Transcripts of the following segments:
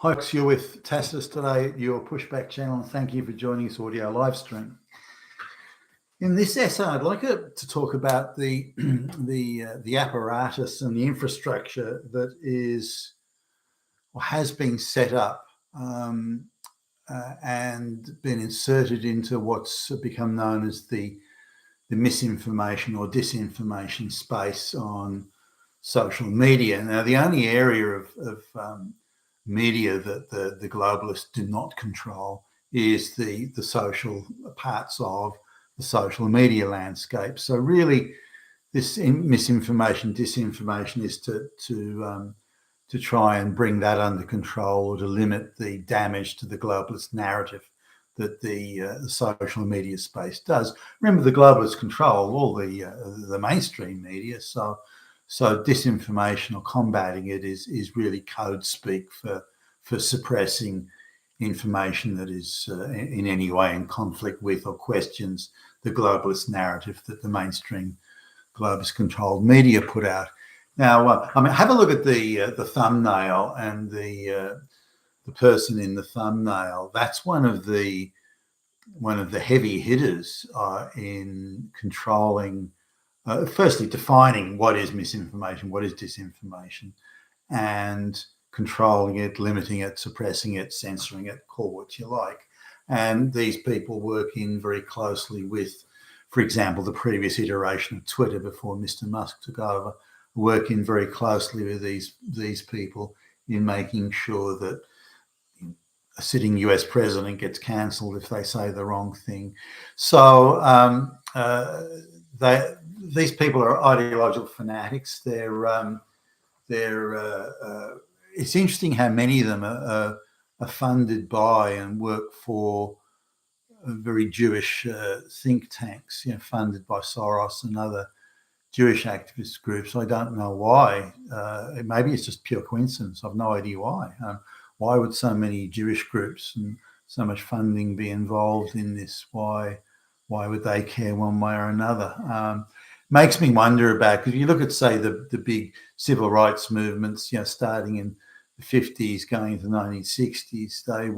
Hi, you're with Tacitus today at your Pushback channel, and thank you for joining this audio live stream. In this essay, I'd like to talk about the apparatus and the infrastructure that is or has been set up and been inserted into what's become known as the misinformation or disinformation space on social media. Now, the only area of media that the globalists do not control is the social parts of the social media landscape. So really, this misinformation, disinformation is to try and bring that under control or to limit the damage to the globalist narrative that the social media space does. Remember, the globalists control all the mainstream media, so disinformation or combating it is really code speak for suppressing information that is in any way in conflict with or questions the globalist narrative that the mainstream globalist controlled media put out. Now, have a look at the thumbnail and the person in the thumbnail. That's one of the heavy hitters in controlling. Firstly, defining what is misinformation, what is disinformation, and controlling it, limiting it, suppressing it, censoring it, call what you like. And these people work in very closely with, for example, the previous iteration of Twitter before Mr. Musk took over, working very closely with these people in making sure that a sitting US president gets cancelled if they say the wrong thing. So these people are ideological fanatics. It's interesting how many of them are funded by and work for very Jewish think tanks, funded by Soros and other Jewish activist groups. I don't know why. Maybe it's just pure coincidence. I've no idea why. Why would so many Jewish groups and so much funding be involved in this? Why would they care one way or another? Makes me wonder about, because you look at, say, the big civil rights movements, starting in the 50s, going into the 1960s, they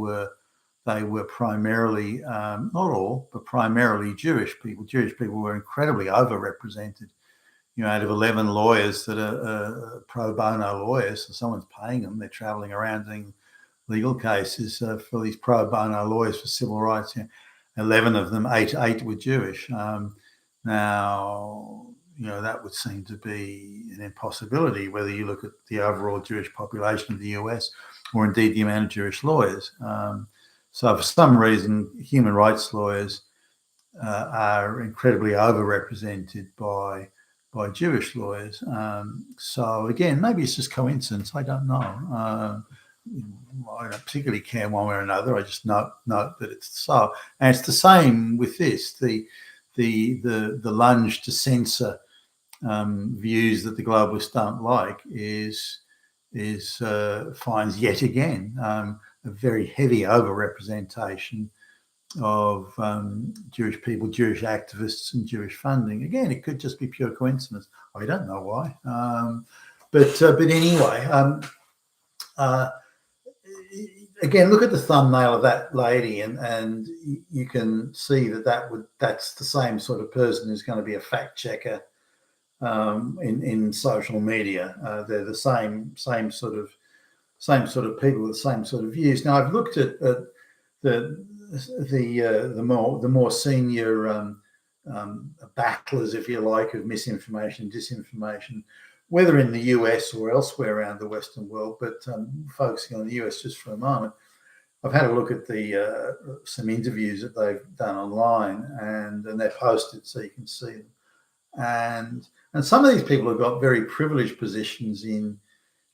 were primarily, not all, but primarily Jewish people. Jewish people were incredibly overrepresented. Out of 11 lawyers that are pro bono lawyers, so someone's paying them, they're traveling around doing legal cases for these pro bono lawyers for civil rights. 11 of them, eight were Jewish. Now, that would seem to be an impossibility, whether you look at the overall Jewish population of the US or indeed the amount of Jewish lawyers. So for some reason, human rights lawyers are incredibly overrepresented by Jewish lawyers. So again, maybe it's just coincidence. I don't know. I don't particularly care one way or another. I just note that it's so. And it's the same with this. The lunge to censor views that the globalists don't like finds yet again a very heavy overrepresentation of Jewish people, Jewish activists, and Jewish funding. Again, it could just be pure coincidence. I don't know why, but anyway. Again, look at the thumbnail of that lady, and you can see that's the same sort of person who's going to be a fact checker in social media. They're the same sort of people with the same sort of views. Now, I've looked at the more senior battlers, if you like, of misinformation, disinformation, whether in the US or elsewhere around the Western world, but focusing on the US just for a moment. I've had a look at some interviews that they've done online, and they're posted so you can see them. And some of these people have got very privileged positions in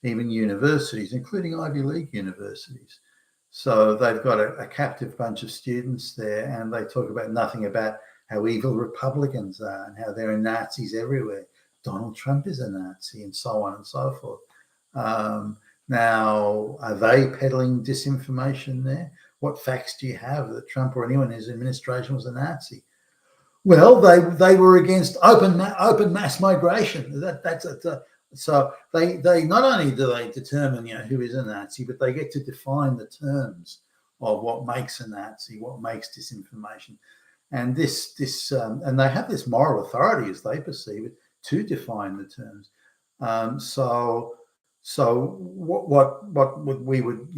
even universities, including Ivy League universities. So they've got a captive bunch of students there, and they talk about nothing about how evil Republicans are and how there are Nazis everywhere. Donald Trump is a Nazi, and so on and so forth. Now, are they peddling disinformation there? What facts do you have that Trump or anyone in his administration was a Nazi? Well, they were against open mass migration. That's So they not only do they determine who is a Nazi, but they get to define the terms of what makes a Nazi, what makes disinformation, and and they have this moral authority as they perceive it to define the terms. So what we would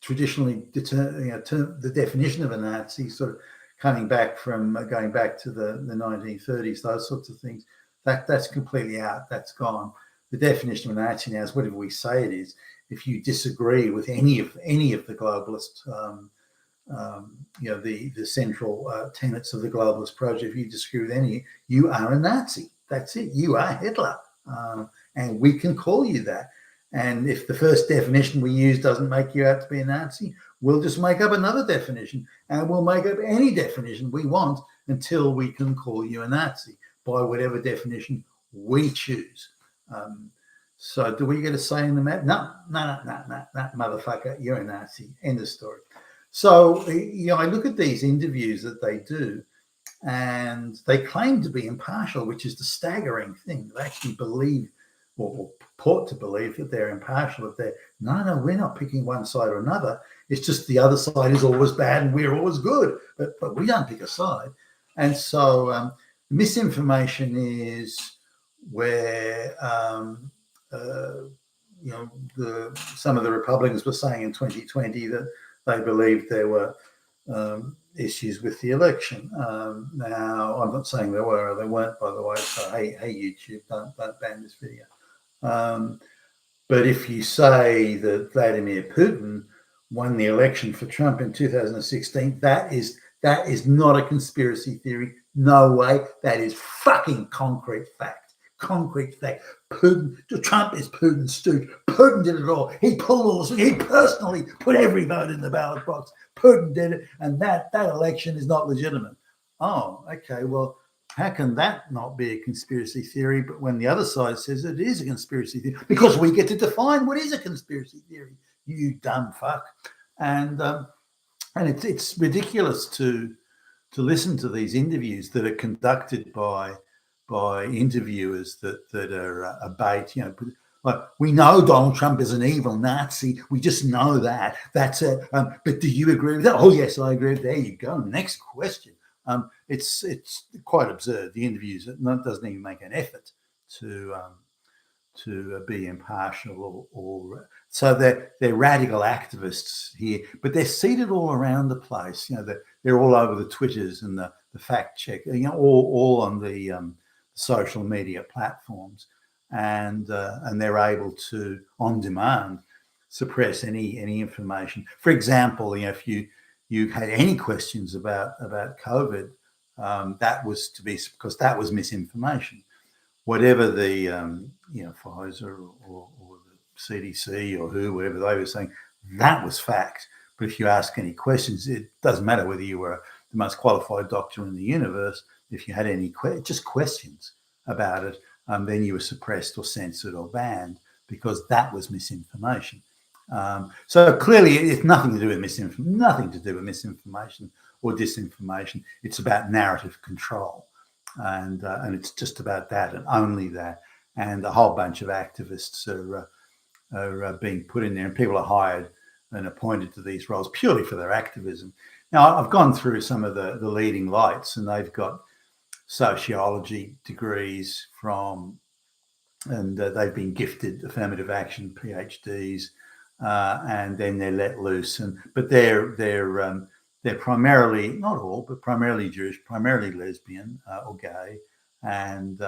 traditionally the definition of a Nazi, sort of going back to the 1930s, those sorts of things, that's completely out. That's gone. The definition of a Nazi now is whatever we say it is. If you disagree with any of the globalist, the central tenets of the globalist project, if you disagree with any, you are a Nazi. That's it. You are Hitler, and we can call you that. And if the first definition we use doesn't make you out to be a Nazi, we'll just make up another definition, and we'll make up any definition we want until we can call you a Nazi by whatever definition we choose. So do we get a say in the matter? No, motherfucker, you're a Nazi. End of story. So, I look at these interviews that they do, and they claim to be impartial, which is the staggering thing. They actually believe or purport to believe that they're impartial. That they're, no, we're not picking one side or another. It's just the other side is always bad and we're always good, but we don't pick a side. And so misinformation is where, some of the Republicans were saying in 2020 that they believed there were issues with the election. Now, I'm not saying there were or there weren't, by the way. So, hey, YouTube, don't ban this video. But if you say that Vladimir Putin won the election for Trump in 2016, that is not a conspiracy theory. No way. That is fucking concrete fact. Concrete fact. Trump is Putin's stooge. Putin did it all. He pulled all the. He personally put every vote in the ballot box. Putin did it, and that election is not legitimate. Oh, okay. Well, how can that not be a conspiracy theory? But when the other side says it is a conspiracy theory, because we get to define what is a conspiracy theory. You dumb fuck. And it's ridiculous to listen to these interviews that are conducted by interviewers that are a bait. Like, we know Donald Trump is an evil Nazi. We just know that. That's it. But do you agree with that? Oh, yes, I agree. There you go. Next question. It's quite absurd. The interviews, it doesn't even make an effort to be impartial or so they're radical activists here, but they're seated all around the place. They're all over the Twitters and the fact check. All on the social media platforms, and they're able to on demand suppress any information. For example, if you had any questions about COVID, that was to be because that was misinformation. Whatever the Pfizer or the CDC or whoever they were saying, that was fact. But if you ask any questions, it doesn't matter whether you were the most qualified doctor in the universe. If you had any just questions about it, then you were suppressed or censored or banned because that was misinformation. So clearly, it's nothing to do with misinformation or disinformation. It's about narrative control. And it's just about that and only that. And a whole bunch of activists are being put in there, and people are hired and appointed to these roles purely for their activism. Now, I've gone through some of the leading lights, and they've got sociology degrees and they've been gifted affirmative action PhDs, and then they're let loose. But they're primarily, not all, but primarily Jewish, primarily lesbian or gay, and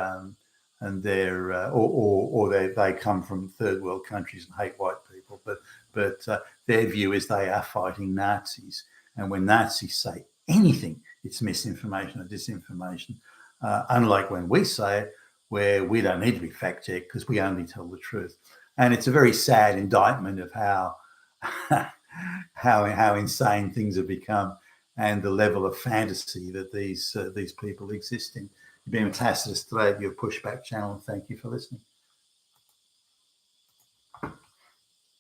they're they come from third world countries and hate white people. But their view is they are fighting Nazis, and when Nazis say anything, it's misinformation or disinformation. Unlike when we say it, where we don't need to be fact checked because we only tell the truth. And it's a very sad indictment of how insane things have become and the level of fantasy that these people exist in. You've been with Tacitus today at your Pushback channel. Thank you for listening.